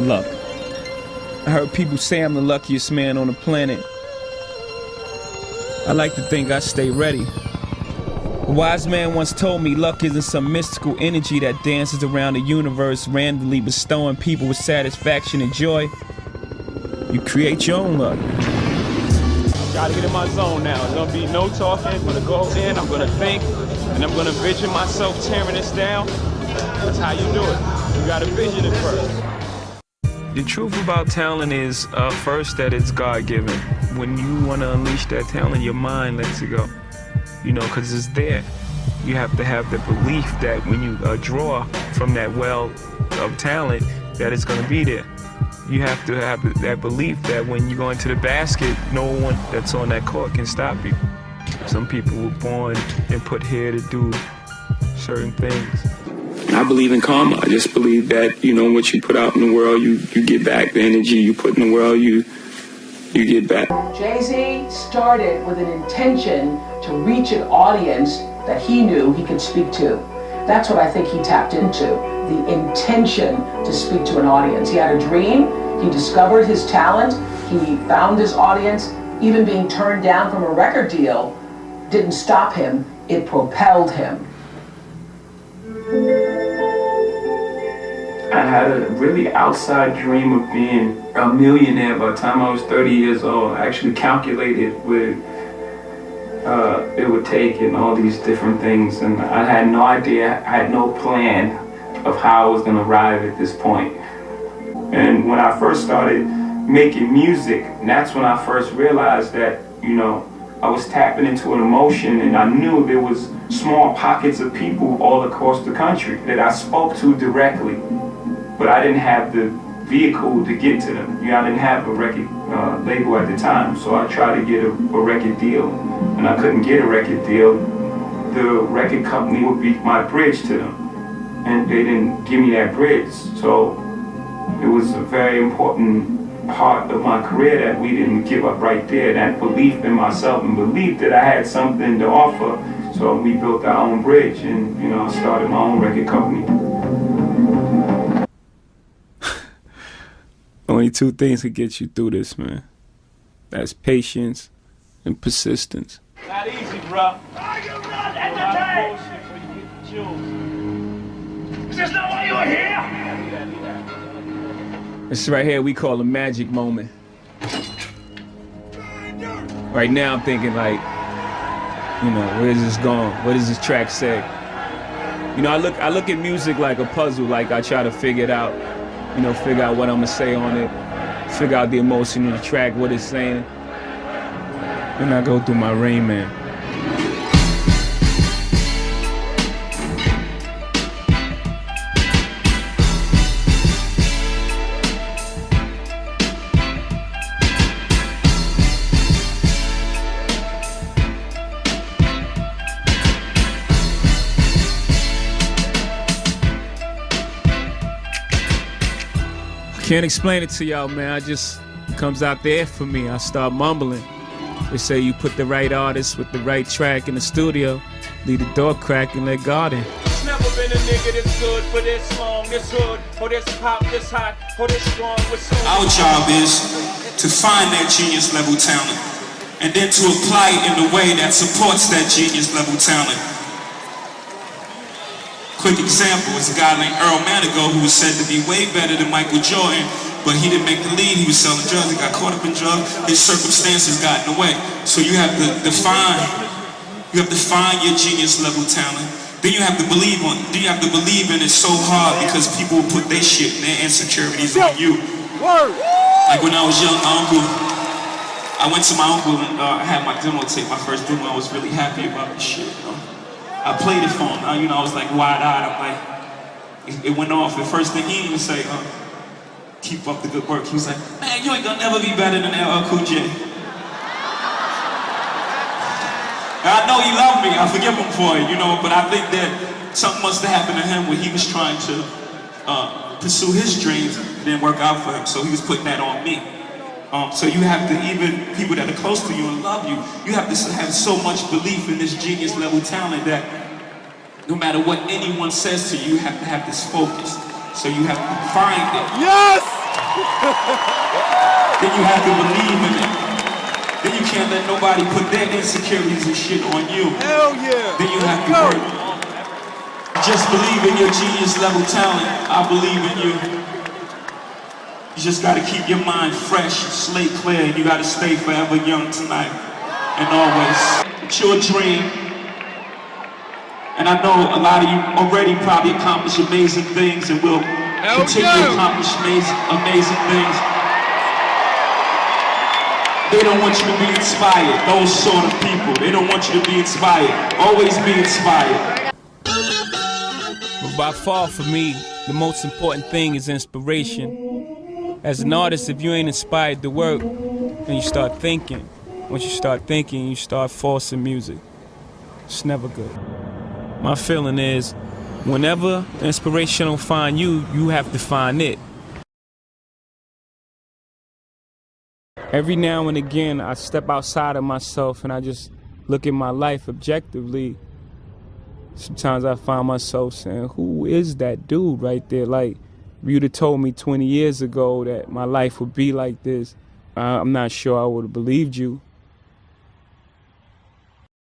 Luck. I heard people say I'm the luckiest man on the planet. I like to think I stay ready. A wise man once told me luck isn't some mystical energy that dances around the universe, randomly bestowing people with satisfaction and joy. You create your own luck. Gotta get in my zone now. There's gonna be no talking. I'm gonna go in, I'm gonna think, and I'm gonna vision myself tearing this down. That's how you do it. You gotta vision it first. The truth about talent is, first, that it's God-given. When you wanna unleash that talent, your mind lets it go. You know, because it's there. You have to have the belief that when you draw from that well of talent, that it's gonna be there. You have to have that belief that when you go into the basket, no one that's on that court can stop you. Some people were born and put here to do certain things. I believe in karma. I just believe that, you know, what you put out in the world, you get back. The energy you put in the world, you get back. Jay-Z started with an intention to reach an audience that he knew he could speak to. That's what I think he tapped into, the intention to speak to an audience. He had a dream, he discovered his talent, he found his audience. Even being turned down from a record deal didn't stop him, it propelled him. I had a really outside dream of being a millionaire by the time I was 30 years old. I actually calculated what it would take and all these different things, and I had no idea, I had no plan of how I was going to arrive at this point. And when I first started making music, that's when I first realized that, you know, I was tapping into an emotion, and I knew there was small pockets of people all across the country that I spoke to directly, but I didn't have the vehicle to get to them. You know, I didn't have a record label at the time, so I tried to get a record deal, and I couldn't get a record deal. The record company would be my bridge to them, and they didn't give me that bridge. So it was a very important part of my career that we didn't give up right there, that belief in myself and belief that I had something to offer. So we built our own bridge, and, you know, I started my own record company. Only two things can get you through this, man. That's patience and persistence. Not easy, bro. Are you not entertained? Is this not why you were here? This right here we call a magic moment. Right now I'm thinking like, you know, where's this going? What does this track say? You know, I look at music like a puzzle, like I try to figure it out. You know, figure out what I'm gonna say on it, figure out the emotion of the track, what it's saying. Then I go through my Rain Man. Can't explain it to y'all, man. It just comes out there for me. I start mumbling. They say you put the right artist with the right track in the studio, leave the door crack and let God in. It's never been a nigga this good for this long, this hood, or this pop, this hot, or this strong with so. Our job is to find that genius level talent and then to apply it in a way that supports that genius level talent. Quick example is a guy named Earl Manigault, who was said to be way better than Michael Jordan, but he didn't make the lead. He was selling drugs, he got caught up in drugs, his circumstances got in the way. So you have to define your genius level talent. Then you have to believe on it. Then you have to believe in it so hard because people will put their shit and their insecurities on you. Like when I was young, I went to my uncle and I had my demo tape, my first demo. I was really happy about the shit, you know. I played it for him. You know, I was like wide-eyed. I'm like, it went off. The first thing he didn't even say, keep up the good work. He was like, man, you ain't gonna never be better than LL Cool J. And I know he loved me. I forgive him for it, you know, but I think that something must have happened to him when he was trying to pursue his dreams. It didn't work out for him, so he was putting that on me. So you have to, even people that are close to you and love you, you have to have so much belief in this genius level talent that no matter what anyone says to you, you have to have this focus. So you have to find it. Yes! then you have to believe in it. Then you can't let nobody put their insecurities and shit on you. Hell yeah. Then you have to work. Just believe in your genius level talent. I believe in you. You just gotta keep your mind fresh, slate clear, and you gotta stay forever young tonight and always. It's your dream. And I know a lot of you already probably accomplished amazing things and will continue to accomplish amazing things. They don't want you to be inspired, those sort of people. They don't want you to be inspired. Always be inspired. But by far for me, the most important thing is inspiration. As an artist, if you ain't inspired to work, then you start thinking. Once you start thinking, you start forcing music. It's never good. My feeling is, whenever inspiration don't find you, you have to find it. Every now and again, I step outside of myself and I just look at my life objectively. Sometimes I find myself saying, who is that dude right there? Like, if you'd have told me 20 years ago that my life would be like this, I'm not sure I would have believed you.